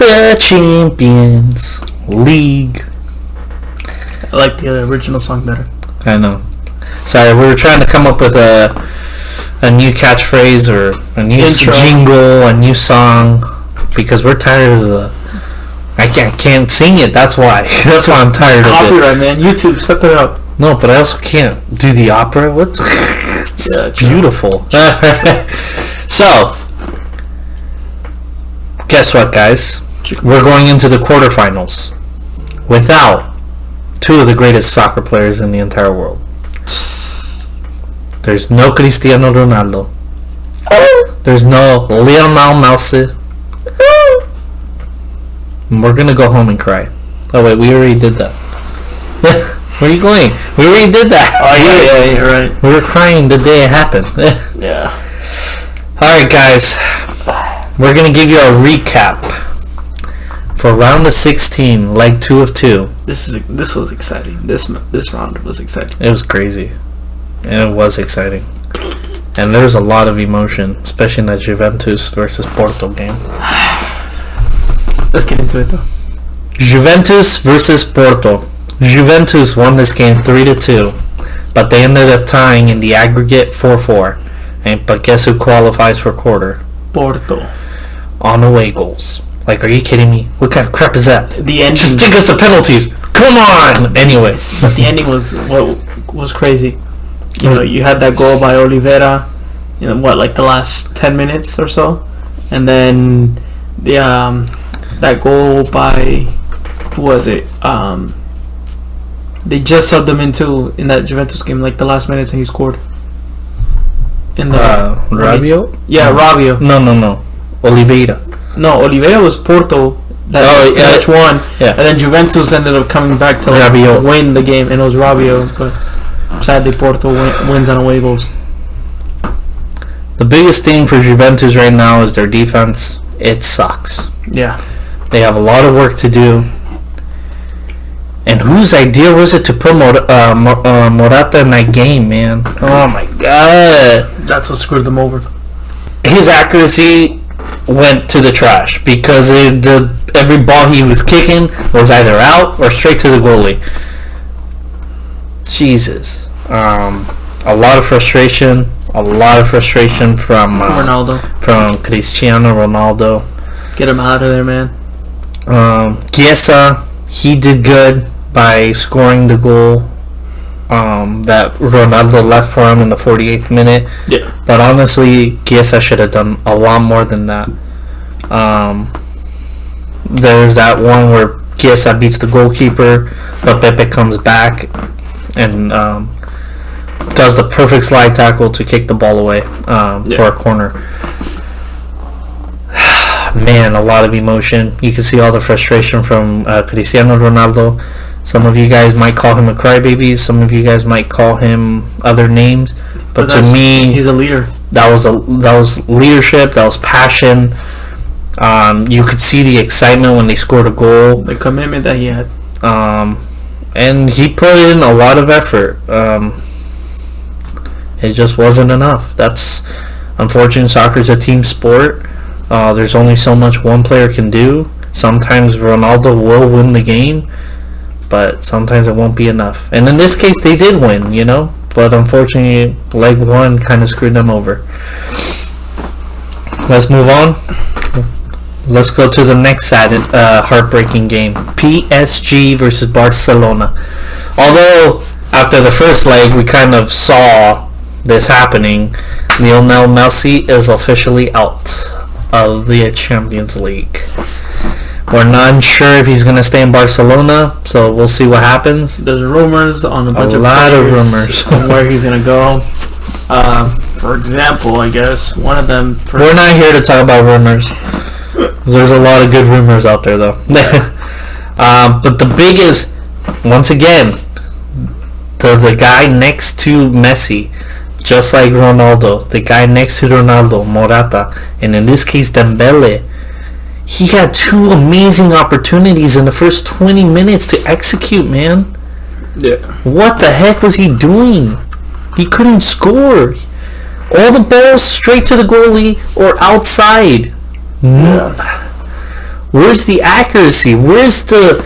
the Champions League. I like the original song better. I know. Sorry, we were trying to come up with a new catchphrase or a new jingle, a new song, because we're tired of the... I can't sing it, that's why. That's why I'm tired of it. Copyright, man. YouTube, step it up. No, but I also can't do the opera. What's... It's beautiful. So, guess what, guys? We're going into the quarterfinals without two of the greatest soccer players in the entire world. There's no Cristiano Ronaldo. There's no Lionel Messi. We're gonna go home and cry. Oh wait, we already did that. Where are you going? We already did that. Oh yeah, you're right. We were crying the day it happened. Yeah. Alright guys, we're gonna give you a recap for round of 16, leg 2 of 2. This was exciting. This round was exciting. It was crazy. And it was exciting. And there's a lot of emotion, especially in that Juventus versus Porto game. Let's get into it though. Juventus versus Porto. Juventus won this game 3-2, but they ended up tying in the aggregate 4-4. But guess who qualifies for quarter? Porto. On away goals. Like, are you kidding me? What kind of crap is that? The ending. Just take us to penalties. Come on. Anyway, but the ending was what was crazy. You know, you had that goal by Oliveira. You know what, like the last 10 minutes or so, and then the that goal by who was it? They just subbed him in that Juventus game, like the last minutes, and he scored. In the Rabiot? Rabiot. No. Oliveira. No, Oliveira was Porto. That won. Yeah. And then Juventus ended up coming back to win the game, and it was Rabiot. But sadly, Porto wins on away goals. The biggest thing for Juventus right now is their defense. It sucks. Yeah. They have a lot of work to do. And whose idea was it to put Morata in that game, man? Oh my god. That's what screwed them over. His accuracy went to the trash because every ball he was kicking was either out or straight to the goalie. Jesus. A lot of frustration. A lot of frustration from Ronaldo. From Cristiano Ronaldo. Get him out of there, man. Chiesa, he did good by scoring the goal that Ronaldo left for him in the 48th minute. Yeah. But honestly, Chiesa should have done a lot more than that. There's that one where Chiesa beats the goalkeeper, but Pepe comes back and does the perfect slide tackle to kick the ball away for a corner. Man, a lot of emotion. You can see all the frustration from Cristiano Ronaldo. Some of you guys might call him a crybaby. Some of you guys might call him other names. But to me, he's a leader. That was leadership. That was passion. You could see the excitement when they scored a goal. The commitment that he had. And he put in a lot of effort. It just wasn't enough. That's unfortunate. Soccer's a team sport. There's only so much one player can do. Sometimes Ronaldo will win the game, but sometimes it won't be enough. And in this case, they did win, you know. But unfortunately, leg one kind of screwed them over. Let's move on. Let's go to the next sad, heartbreaking game. PSG versus Barcelona. Although, after the first leg, we kind of saw this happening. Lionel Messi is officially out of the Champions League. We're not sure if he's going to stay in Barcelona, so we'll see what happens. There's rumors on a lot of rumors on where he's going to go. For example, I guess one of them. We're not here to talk about rumors. There's a lot of good rumors out there, though. But the biggest, once again, the guy next to Messi, just like Ronaldo, the guy next to Ronaldo, Morata, and in this case Dembele, he had two amazing opportunities in the first 20 minutes to execute, man. Yeah. What the heck was he doing? He couldn't score. All the balls straight to the goalie or outside. Yeah. Where's the accuracy? Where's the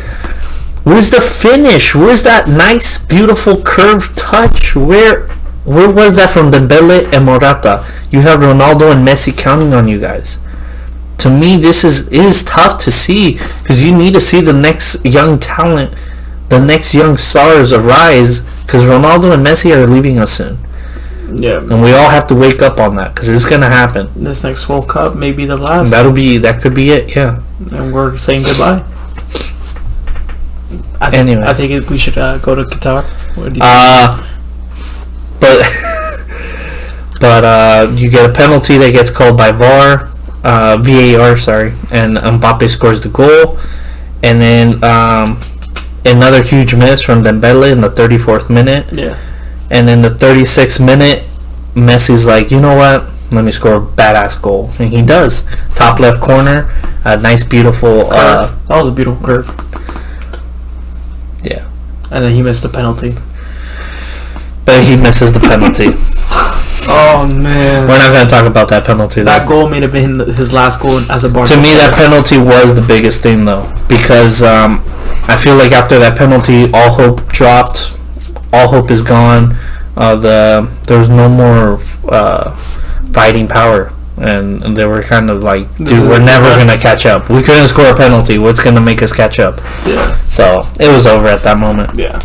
finish? Where's that nice, beautiful curved touch? Where was that from Dembele and Morata? You have Ronaldo and Messi counting on you guys. To me, this is tough to see, because you need to see the next young talent, the next young stars arise, because Ronaldo and Messi are leaving us soon. Yeah. And we all have to wake up on that, because it's going to happen. This next World Cup may be the last. That could be it, yeah. And we're saying goodbye. Anyway. I think we should go to Qatar. What do you think? But you get a penalty that gets called by VAR. VAR, sorry, and Mbappe scores the goal, and then another huge miss from Dembele in the 34th minute. Yeah. And in the 36th minute, Messi's like, you know what? Let me score a badass goal, and he does. Top left corner, a nice, beautiful. That was a beautiful curve. Yeah. And then he missed the penalty. But he misses the penalty. Oh man, we're not going to talk about that penalty though. That goal may have been his last goal as a Barcelona. To me, that penalty was the biggest thing though, because I feel like after that penalty, all hope dropped. All hope is gone. There's no more fighting power, and they were kind of like, dude, we're never going to catch up. We couldn't score a penalty. What's going to make us catch up? Yeah. So it was over at that moment. Yeah.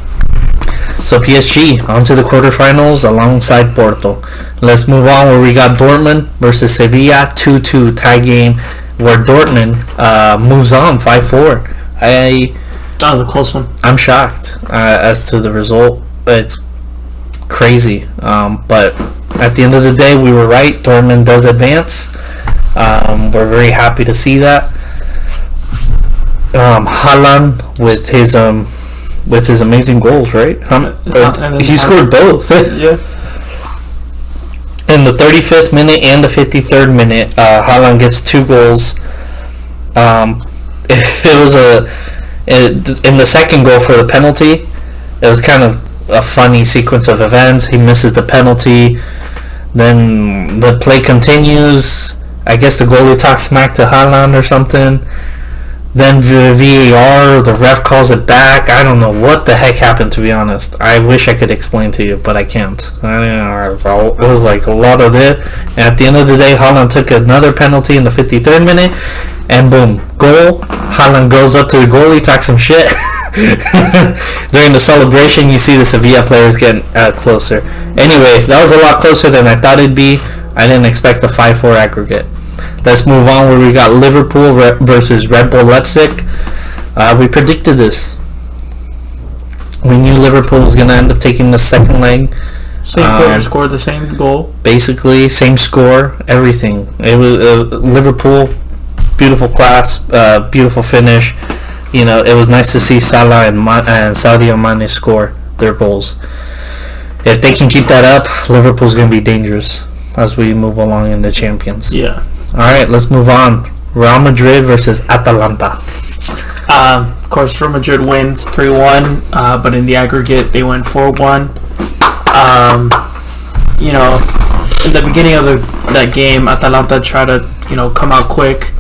So PSG on to the quarterfinals alongside Porto. Let's move on where we got Dortmund versus Sevilla, 2-2 tie game, where Dortmund moves on 5-4. That was a close one. I'm shocked as to the result. It's crazy, but at the end of the day, we were right. Dortmund does advance. We're very happy to see that. Haaland with his amazing goals, right? He scored both. Yeah. In the 35th minute and the 53rd minute, Haaland gets 2 goals. It was in the second goal for the penalty. It was kind of a funny sequence of events. He misses the penalty. Then the play continues. I guess the goalie talks smack to Haaland or something. Then VAR, the ref calls it back. I don't know what the heck happened, to be honest. I wish I could explain to you, but I can't. It was like a lot of it. And at the end of the day, Haaland took another penalty in the 53rd minute, and boom, goal. Haaland goes up to the goalie, talks some shit. During the celebration, you see the Sevilla players getting closer. Anyway, that was a lot closer than I thought it'd be. I didn't expect a 5-4 aggregate. Let's move on where we got Liverpool versus Red Bull Leipzig. We predicted this. We knew Liverpool was going to end up taking the second leg. Same player scored the same goal. Basically, same score, everything. It was Liverpool, beautiful class, beautiful finish. You know, it was nice to see Salah and Sadio Mane score their goals. If they can keep that up, Liverpool's going to be dangerous as we move along in the Champions. Yeah. All right, let's move on. Real Madrid versus Atalanta. Of course, Real Madrid wins 3-1, but in the aggregate, they went 4-1. You know, in the beginning of that game, Atalanta tried to, come out quick,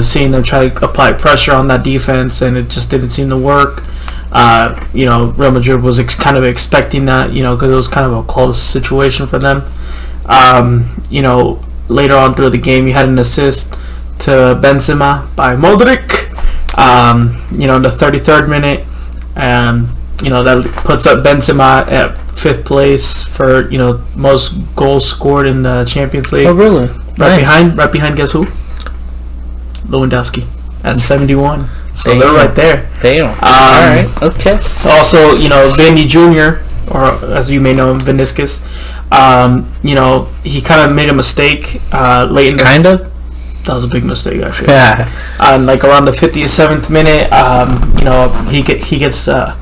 seeing them try to apply pressure on that defense, and it just didn't seem to work. Real Madrid was kind of expecting that, because it was kind of a close situation for them. Later on through the game, you had an assist to Benzema by Modric, in the 33rd minute. That puts up Benzema at 5th place for, most goals scored in the Champions League. Oh, really? Right behind, guess who? Lewandowski at 71. So Damn. they're right there. Damn. Alright, okay. Also, Vinny Jr., or as you may know him, Vinicius, he kind of made a mistake late in the... Kind of? That was a big mistake, actually. Yeah. Around the 57th minute, he gets a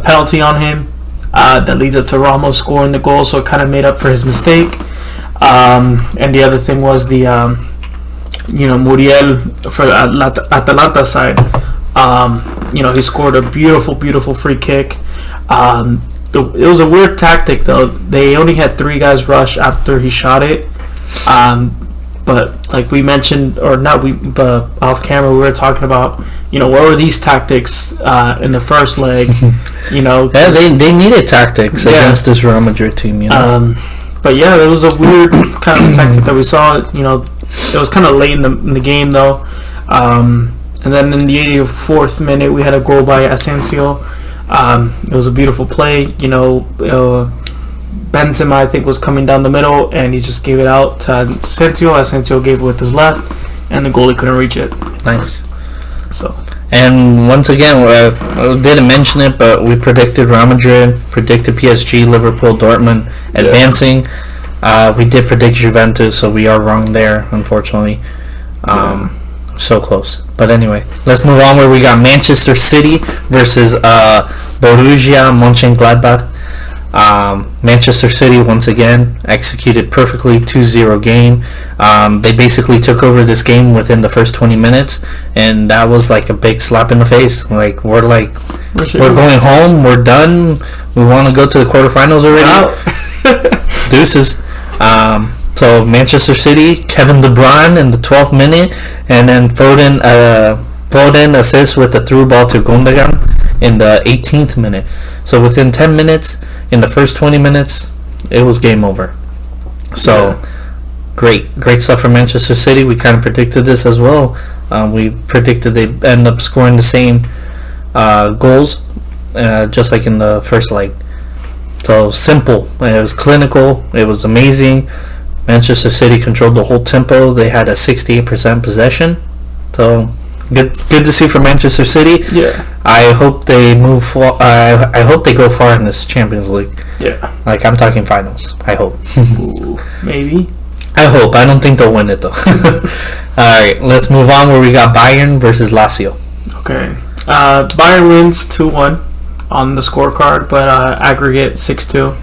penalty on him that leads up to Ramos scoring the goal, so it kind of made up for his mistake. And the other thing was the, Muriel for the Atalanta side. He scored a beautiful, beautiful free kick. It was a weird tactic, though. They only had 3 guys rush after he shot it. But like we mentioned, or not we, but off camera, we were talking about, what were these tactics in the first leg? Yeah, they needed tactics against this Real Madrid team. But yeah, there was a weird kind of tactic that we saw. It was kind of late in the game though. And then in the 84th minute, we had a goal by Asensio. It was a beautiful play. Benzema, I think, was coming down the middle, and he just gave it out to Asensio. Asensio gave it with his left, and the goalie couldn't reach it. Nice. So. And once again, I didn't mention it, but we predicted Real Madrid, predicted PSG, Liverpool, Dortmund advancing. We did predict Juventus, so we are wrong there, unfortunately. So close. But anyway, let's move on where we got Manchester City versus Borussia Monchengladbach. Manchester City once again executed perfectly, 2-0 game. They basically took over this game within the first 20 minutes, and that was like a big slap in the face. Like we're going home, we're done. We want to go to the quarterfinals already. Deuces. So Manchester City, Kevin De Bruyne in the 12th minute, and then Foden assists with the through ball to Gundogan in the 18th minute. So within 10 minutes, in the first 20 minutes, it was game over. So great stuff for Manchester City. We kind of predicted this as well. We predicted they'd end up scoring the same goals, just like in the first leg. So simple. It was clinical. It was amazing. Manchester City controlled the whole tempo. They had a 68% possession. So good to see for Manchester City. Yeah. I hope they move. I hope they go far in this Champions League. Yeah. Like I'm talking finals. I hope. Ooh, maybe. I hope. I don't think they'll win it though. All right, let's move on where we got Bayern versus Lacio. Okay. Bayern wins 2-1 on the scorecard, but aggregate 6-2.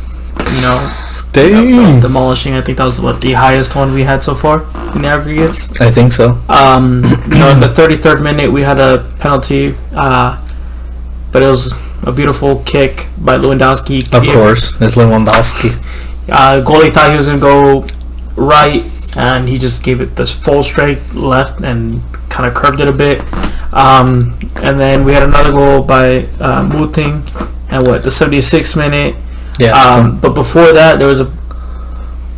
Damn. Demolishing. I think that was the highest one we had so far in the aggregates. I think so. In the 33rd minute we had a penalty, but it was a beautiful kick by Lewandowski. Of course, it's Lewandowski. Goalie thought he was gonna go right, and he just gave it this full straight left and kind of curved it a bit. And then we had another goal by Muting at the 76th minute. Yeah. But before that, there was a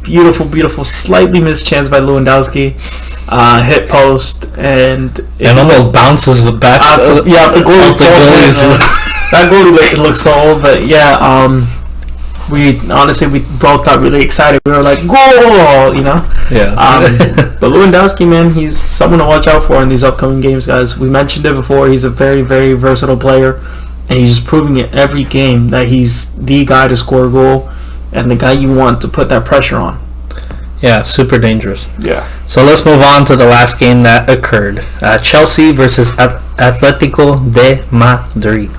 beautiful, slightly missed chance by Lewandowski. Hit post and almost bounces the back. The goalie's that goalie looked so old, but yeah. We both got really excited. We were like, goal, Yeah. But Lewandowski, man, he's someone to watch out for in these upcoming games, guys. We mentioned it before. He's a very, very versatile player. And he's just proving it every game that he's the guy to score a goal and the guy you want to put that pressure on. Yeah, super dangerous. Yeah. So let's move on to the last game that occurred. Chelsea versus Atletico de Madrid.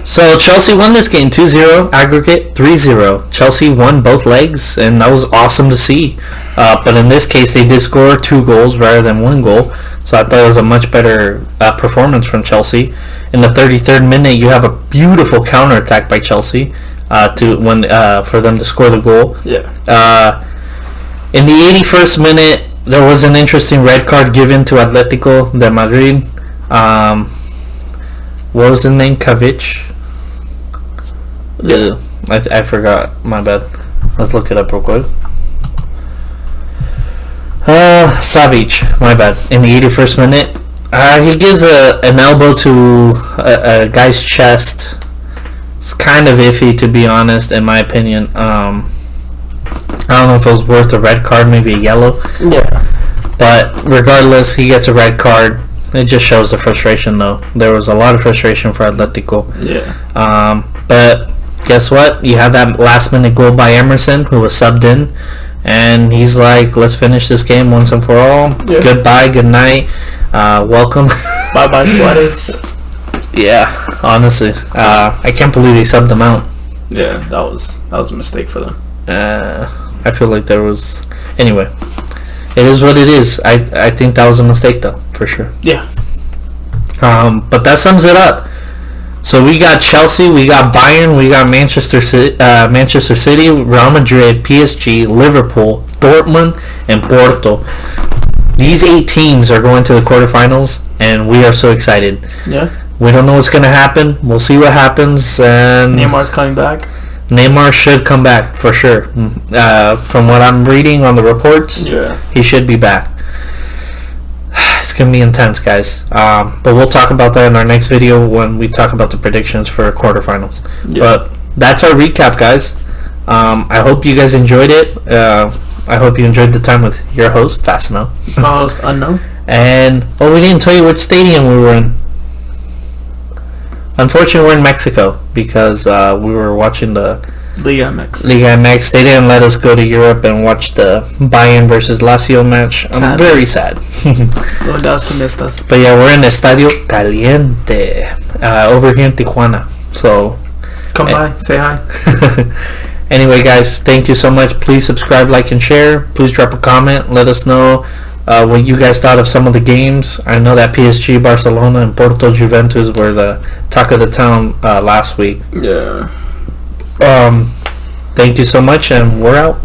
So Chelsea won this game 2-0, aggregate 3-0. Chelsea won both legs, and that was awesome to see. But in this case, they did score 2 goals rather than 1 goal. So I thought it was a much better performance from Chelsea. In the 33rd minute, you have a beautiful counterattack by Chelsea for them to score the goal. Yeah. In the 81st minute, there was an interesting red card given to Atletico de Madrid. What was the name? Kavic? Yeah. I forgot. My bad. Let's look it up real quick. Savic. My bad. In the 81st minute. He gives an elbow to a guy's chest. It's kind of iffy, to be honest, in my opinion. I don't know if it was worth a red card, maybe a yellow. Yeah. But regardless, he gets a red card. It just shows the frustration, though. There was a lot of frustration for Atletico. Yeah. But guess what? You had that last-minute goal by Emerson, who was subbed in. And he's like, let's finish this game once and for all. Yeah. Goodbye, good night. Welcome. Bye-bye, Suarez. Yeah, honestly. I can't believe they subbed them out. Yeah, that was a mistake for them. I feel like there was... Anyway, it is what it is. I think that was a mistake, though, for sure. Yeah. But that sums it up. So we got Chelsea, we got Bayern, we got Manchester City, Real Madrid, PSG, Liverpool, Dortmund, and Porto. These 8 teams are going to the quarterfinals, and we are so excited. Yeah. We don't know what's going to happen. We'll see what happens. And Neymar's coming back. Neymar should come back for sure. From what I'm reading on the reports, he should be back. It's going to be intense, guys. But we'll talk about that in our next video when we talk about the predictions for quarterfinals. Yeah. But that's our recap, guys. I hope you guys enjoyed it. I hope you enjoyed the time with your host, Fascino. Host Unknown. And, we didn't tell you which stadium we were in. Unfortunately, we're in Mexico because we were watching the Liga MX. They didn't let us go to Europe and watch the Bayern versus Lacio match. I'm very sad. But yeah, we're in Estadio Caliente over here in Tijuana. So come by, say hi. Anyway, guys, thank you so much. Please subscribe, like, and share. Please drop a comment. Let us know what you guys thought of some of the games. I know that PSG, Barcelona, and Porto Juventus were the talk of the town last week. Yeah. Thank you so much, and we're out.